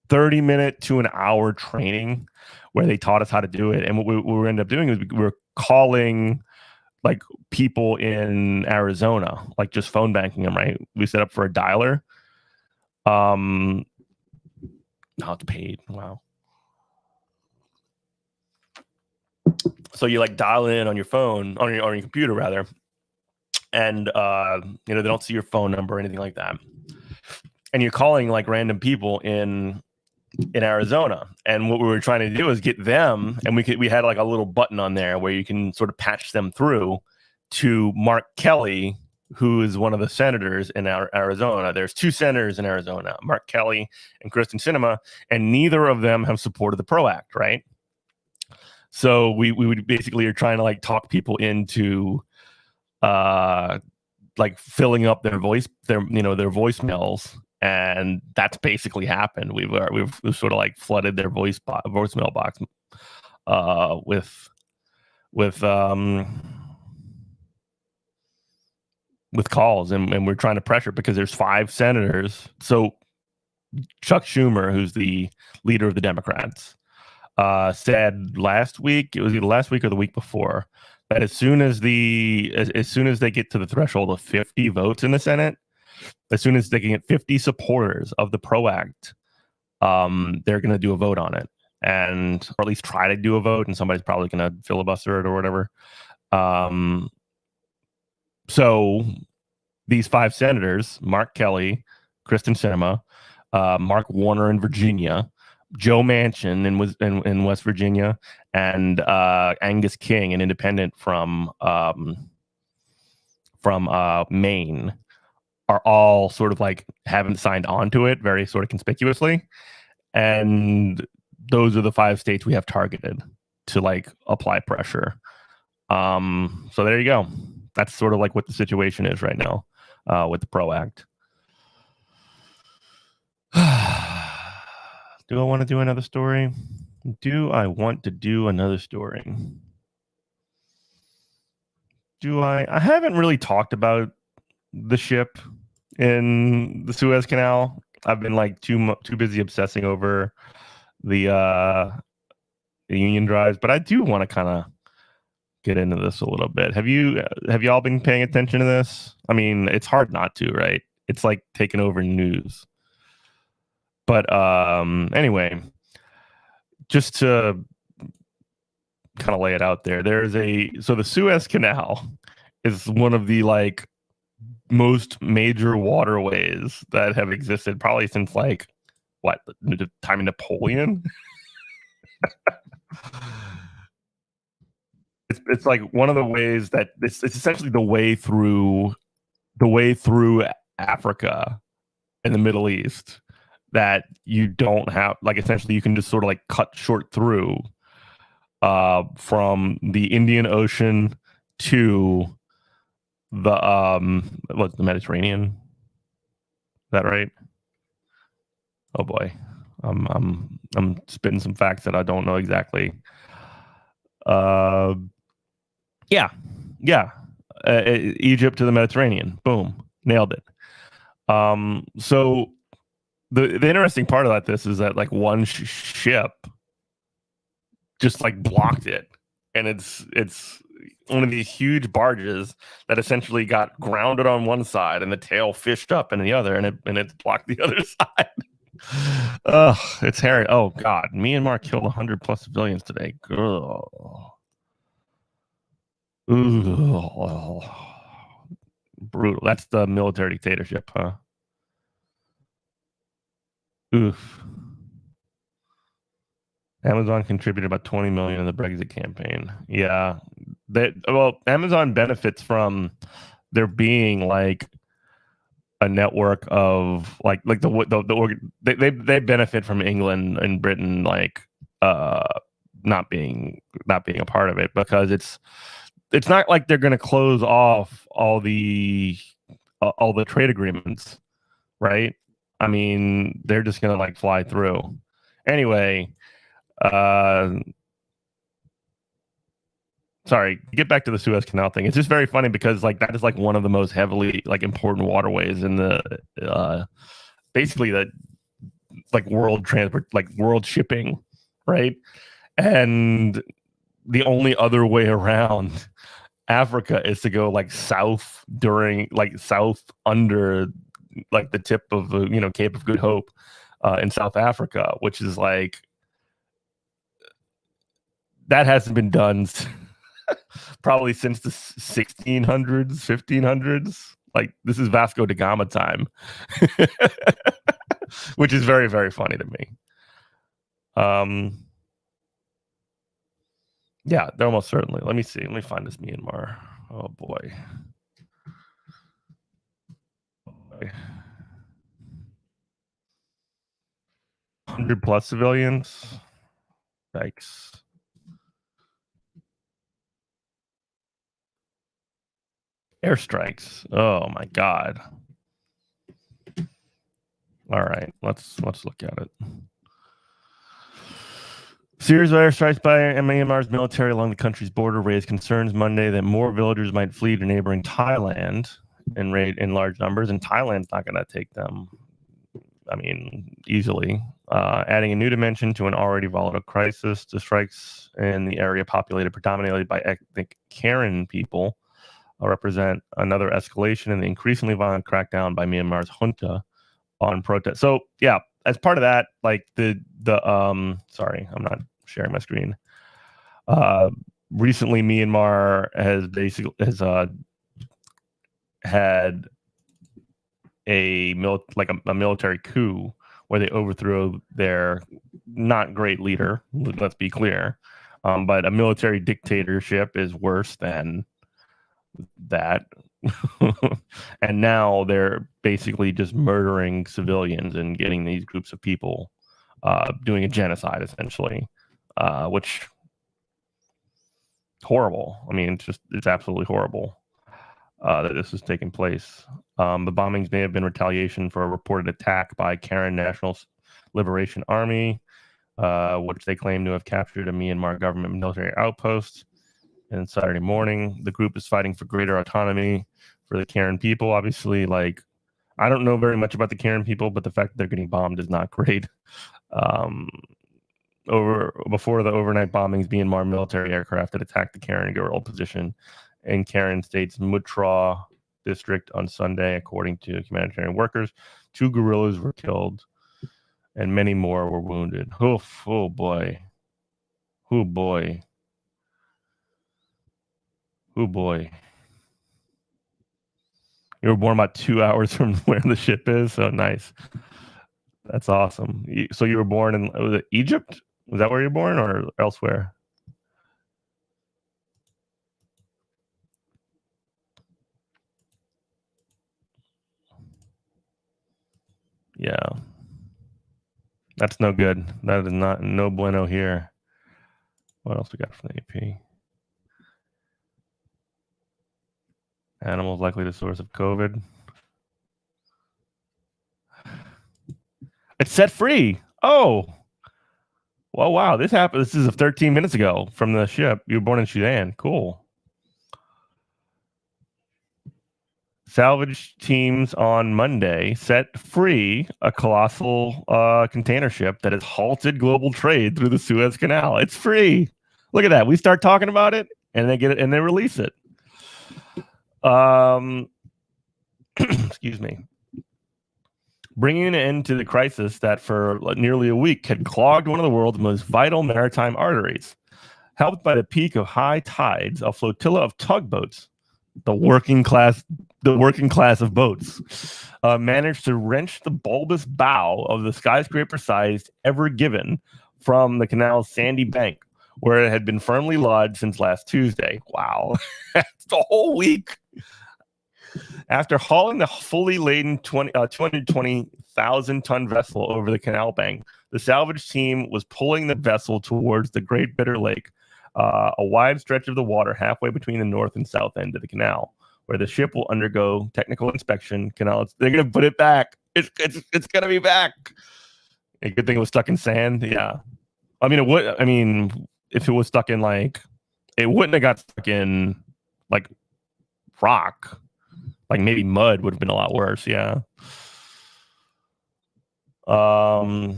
Speaker 1: 30-minute to an hour training where they taught us how to do it. And what we ended up doing is we were calling like people in Arizona, like just phone banking them, right? We set up for a dialer. No, it's paid. Wow. So you like dial in on your phone, on your computer rather, and they don't see your phone number or anything like that. And you're calling like random people in Arizona, and what we were trying to do is get them, and we had like a little button on there where you can sort of patch them through to Mark Kelly, who is one of the senators in Arizona. There's two senators in Arizona, Mark Kelly and Kristen Sinema, and neither of them have supported the ProAct, right? So we would basically are trying to like talk people into like filling up their voicemails. And that's basically happened. We've sort of like flooded their voicemail box with calls, and we're trying to pressure because there's 5 senators. So Chuck Schumer, who's the leader of the Democrats, said last week, it was either last week or the week before, that as soon as they get to the threshold of 50 votes in the Senate, as soon as they can get 50 supporters of the ProAct,
Speaker 2: they're going to do a vote on it, and or at least try to do a vote, and somebody's probably going to filibuster it or whatever. So these 5 senators, Mark Kelly, Kristen Sinema, Mark Warner in Virginia, Joe Manchin in West Virginia, and Angus King, an independent from Maine, are all sort of like haven't signed on to it very sort of conspicuously. And those are the 5 states we have targeted to like apply pressure. So there you go. That's sort of like what the situation is right now with the PRO Act. Do I want to do another story? Do I want to do another story? Do I? I haven't really talked about the ship in the Suez Canal. I've been like too busy obsessing over the Union drives, but I do want to kind of get into this a little bit. Have you all been paying attention to this? I mean, it's hard not to, right? It's like taking over news. But anyway, just to kind of lay it out there, so the Suez Canal is one of the like most major waterways that have existed probably since like the time of Napoleon. It's like one of the ways that it's essentially the way through Africa and the Middle East that you don't have, like, essentially you can just sort of like cut short through from the Indian Ocean to the Mediterranean. Is that right? Oh boy, I'm spitting some facts that I don't know exactly. Yeah. Egypt to the Mediterranean. Boom, nailed it. So the interesting part about this is that like one ship just like blocked it, and it's one of these huge barges that essentially got grounded on one side and the tail fished up in the other, and it blocked the other side. Ugh, it's hairy. Oh God, Myanmar killed 100+ civilians today. Ugh. Ooh. Brutal. That's the military dictatorship, huh? Oof. Amazon contributed about 20 million in the Brexit campaign. Yeah. Amazon benefits from there being like a network of like they benefit from England and Britain like not being a part of it, because it's not like they're going to close off all the trade agreements, right? I mean, they're just going to like fly through. Anyway, sorry, get back to the Suez Canal thing. It's just very funny because like that is like one of the most heavily like important waterways in the basically the like world transport, like world shipping, right? And the only other way around Africa is to go like south under like the tip of the Cape of Good Hope in South Africa, which is like that hasn't been done probably since the 1600s, 1500s. Like this is Vasco da Gama time, which is very, very funny to me. Yeah, they're almost certainly. Let me see. Let me find this Myanmar. Oh boy. 100+ civilians. Yikes. Airstrikes. Oh my God. All right, let's look at it. Series of airstrikes by Myanmar's military along the country's border raised concerns Monday that more villagers might flee to neighboring Thailand and raid in large numbers, and Thailand's not going to take them, I mean, easily. Adding a new dimension to an already volatile crisis, the strikes in the area populated predominantly by ethnic Karen people represent another escalation in the increasingly violent crackdown by Myanmar's junta on protest. So, yeah, as part of that, like the sorry, I'm not sharing my screen. Recently, Myanmar has had a military coup where they overthrow their not great leader. Let's be clear, but a military dictatorship is worse than that. And now they're basically just murdering civilians and getting these groups of people doing a genocide, essentially, which horrible. I mean, it's absolutely horrible that this is taking place. The bombings may have been retaliation for a reported attack by Karen National Liberation Army, which they claim to have captured a Myanmar government military outpost. And Saturday morning, the group is fighting for greater autonomy for the Karen people. Obviously, like, I don't know very much about the Karen people, but the fact that they're getting bombed is not great. Before the overnight bombings, Myanmar military aircraft had attacked the Karen guerrilla position in Karen State's Mutra district on Sunday, according to humanitarian workers. 2 guerrillas were killed, and many more were wounded. Oof, oh boy. Oh boy. Oh boy. You were born about 2 hours from where the ship is, so nice. That's awesome. So you were born in, was it Egypt? Was that where you were born, or elsewhere? Yeah. That's no good. That is no bueno here. What else we got from the AP? Animals likely the source of COVID. It's set free. Oh. Well, wow. This happened. This is 13 minutes ago from the ship. You were born in Sudan. Cool. Salvage teams on Monday set free a colossal container ship that has halted global trade through the Suez Canal. It's free. Look at that. We start talking about it, and they get it, and they release it. Excuse me. Bringing an end to the crisis that for nearly a week had clogged one of the world's most vital maritime arteries. Helped by the peak of high tides, a flotilla of tugboats, the working class of boats, managed to wrench the bulbous bow of the skyscraper-sized Ever Given from the canal's sandy bank, where it had been firmly lodged since last Tuesday. Wow. It's the whole week. After hauling the fully laden 220,000-ton vessel over the canal bank, the salvage team was pulling the vessel towards the Great Bitter Lake, a wide stretch of the water halfway between the north and south end of the canal, where the ship will undergo technical inspection. They're going to put it back. It's going to be back. A good thing it was stuck in sand. Yeah. I mean, it would. I mean, if it was stuck in it wouldn't have got stuck in rock. Maybe mud would have been a lot worse. Yeah. The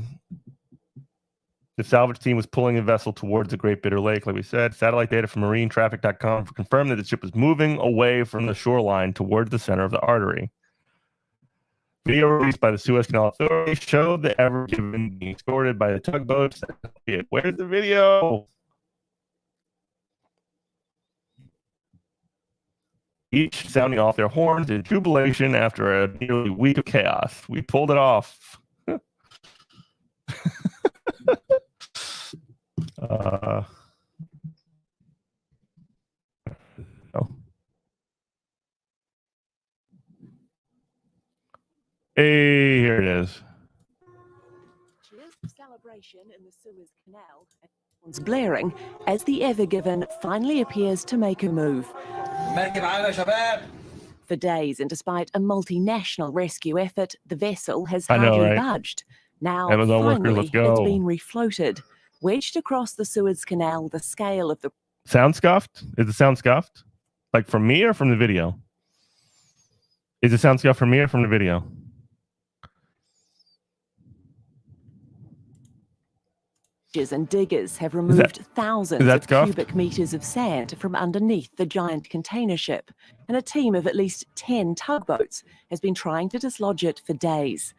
Speaker 2: salvage team was pulling the vessel towards the Great Bitter Lake, like we said. Satellite data from marinetraffic.com confirmed that the ship was moving away from the shoreline towards the center of the artery. Video released by the Suez Canal Authority showed the Ever Given being escorted by the tugboats. Where's the video? Each sounding off their horns in jubilation after a nearly week of chaos. We pulled it off. Oh. Hey, here it is.
Speaker 3: Cheers of celebration in the Suez Canal. Everyone's blaring as the Ever Given finally appears to make a move. For days, and despite a multinational rescue effort, the vessel has hardly budged. Now, finally, it's been refloated. Wedged across the Suez Canal, the scale of the...
Speaker 2: Sound scuffed? Is the sound scuffed? From me or from the video? Is the sound scuffed from me or from the video?
Speaker 3: And diggers have removed thousands of cubic meters of sand from underneath the giant container ship, and a team of at least 10 tugboats has been trying to dislodge it for days.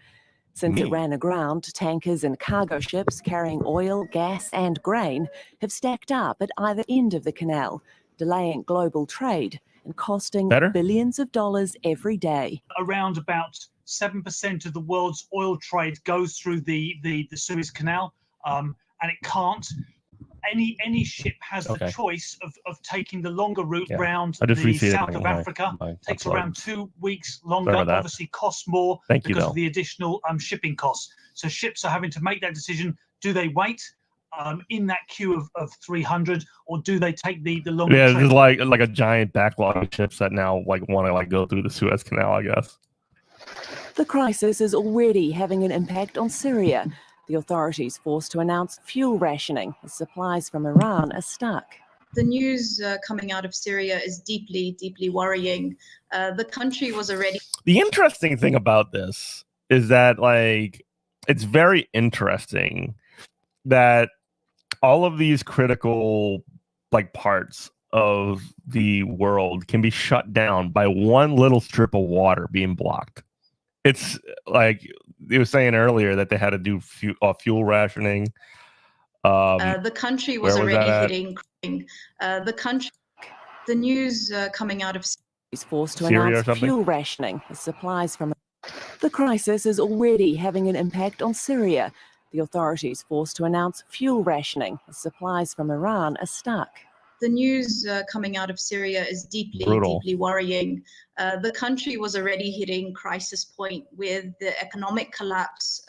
Speaker 3: Since it ran aground, tankers and cargo ships carrying oil, gas and grain have stacked up at either end of the canal, delaying global trade and costing billions of dollars every day.
Speaker 4: Around about 7% of the world's oil trade goes through the Suez Canal, and it can't. Any ship has the choice of taking the longer route round the south of Africa. Takes around 2 weeks longer. Obviously, costs more because of the additional shipping costs. So ships are having to make that decision. Do they wait in that queue of 300, or do they take the longer?
Speaker 2: Yeah, there's like a giant backlog of ships that now want to go through the Suez Canal, I guess.
Speaker 3: The crisis is already having an impact on Syria. The authorities forced to announce fuel rationing as supplies from Iran are stuck.
Speaker 5: The news coming out of Syria is deeply, deeply worrying. The country was already...
Speaker 2: The interesting thing about this is that, it's very interesting that all of these critical, parts of the world can be shut down by one little strip of water being blocked. It's like you were saying earlier that they had to do fuel rationing.
Speaker 5: The country was already hitting. The news coming out of
Speaker 3: is forced to announce fuel rationing as supplies from. The crisis is already having an impact on Syria. The authorities forced to announce fuel rationing as supplies from Iran are stuck.
Speaker 5: The news coming out of Syria is deeply, deeply worrying. The country was already hitting crisis point with the economic collapse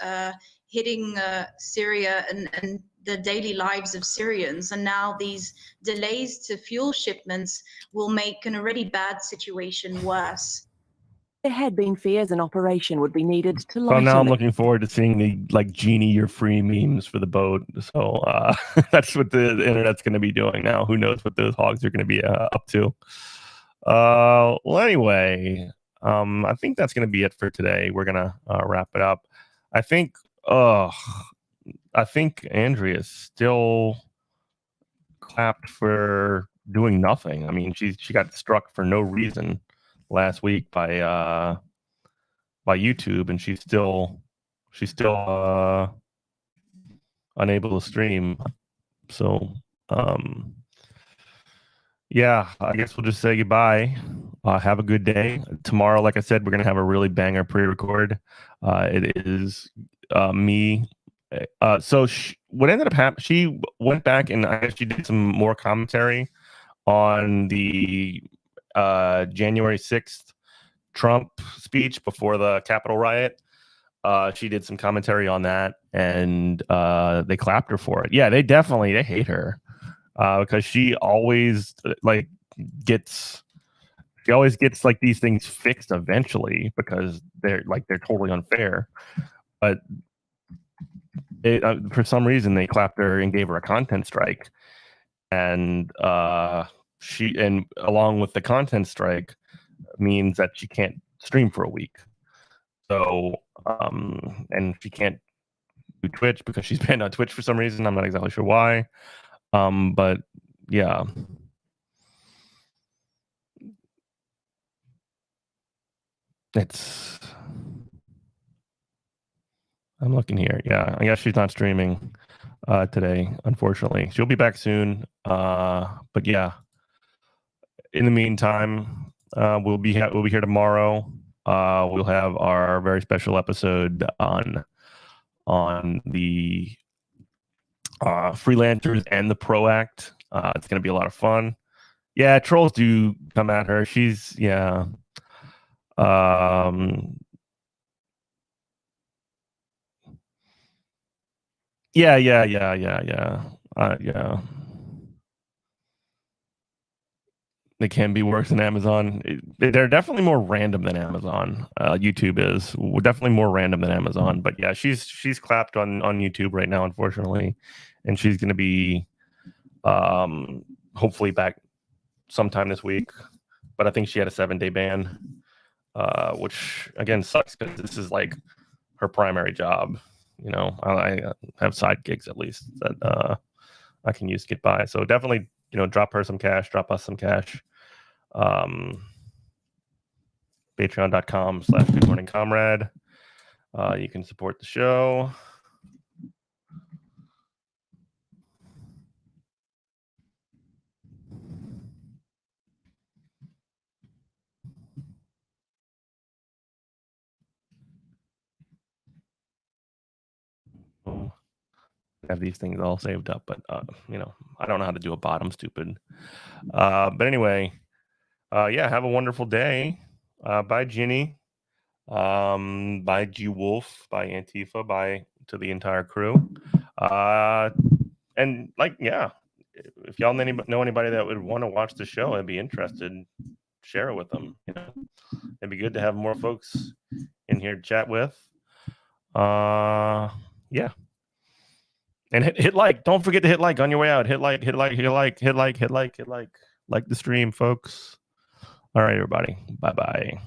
Speaker 5: hitting Syria and the daily lives of Syrians. And now these delays to fuel shipments will make an already bad situation worse.
Speaker 3: There had been fears an operation would be needed to lighten.
Speaker 2: Well, now I'm looking forward to seeing the Genie, you're free memes for the boat. So that's what the internet's going to be doing now. Who knows what those hogs are going to be up to? Well, anyway, I think that's going to be it for today. We're going to wrap it up. I think Andrea's still clapped for doing nothing. I mean, she got struck for no reason last week by YouTube, and she's still unable to stream. So yeah, I guess we'll just say goodbye. Have a good day. Tomorrow, like I said, we're gonna have a really banger pre-record. It is me. So what ended up happening? She went back and I guess she did some more commentary on the January 6th Trump speech before the Capitol riot. She did some commentary on that, and they clapped her for it. Yeah, they hate her because she always gets these things fixed eventually because they're totally unfair. But for some reason they clapped her and gave her a content strike, and she, and along with the content strike, means that she can't stream for a week. So and she can't do Twitch because she's banned on Twitch for some reason. I'm not exactly sure why. But yeah. I'm looking here. Yeah, I guess she's not streaming today, unfortunately. She'll be back soon. But yeah. In the meantime, we'll be here tomorrow. We'll have our very special episode on the freelancers and the PRO Act. It's going to be a lot of fun. Yeah, trolls do come at her. She's yeah. Yeah. They can be worse than Amazon. They're definitely more random than Amazon. YouTube is definitely more random than Amazon. But yeah, she's clapped on YouTube right now, unfortunately, and she's going to be hopefully back sometime this week. But I think she had a 7-day ban, which again sucks because this is like her primary job. You know, I have side gigs at least that I can use to get by. So definitely, drop her some cash, drop us some cash. Patreon.com/GoodMorningComrade. You can support the show. Have these things all saved up, but you know, I don't know how to do a bot. I'm stupid. But anyway, yeah, have a wonderful day. Bye, Ginny. Bye, G Wolf. Bye, Antifa. Bye to the entire crew. And like, yeah, if y'all know anybody that would want to watch the show and be interested, share it with them. You know, it'd be good to have more folks in here to chat with. Yeah. And hit like. Don't forget to hit like on your way out. Hit like the stream, folks. All right, everybody. Bye-bye.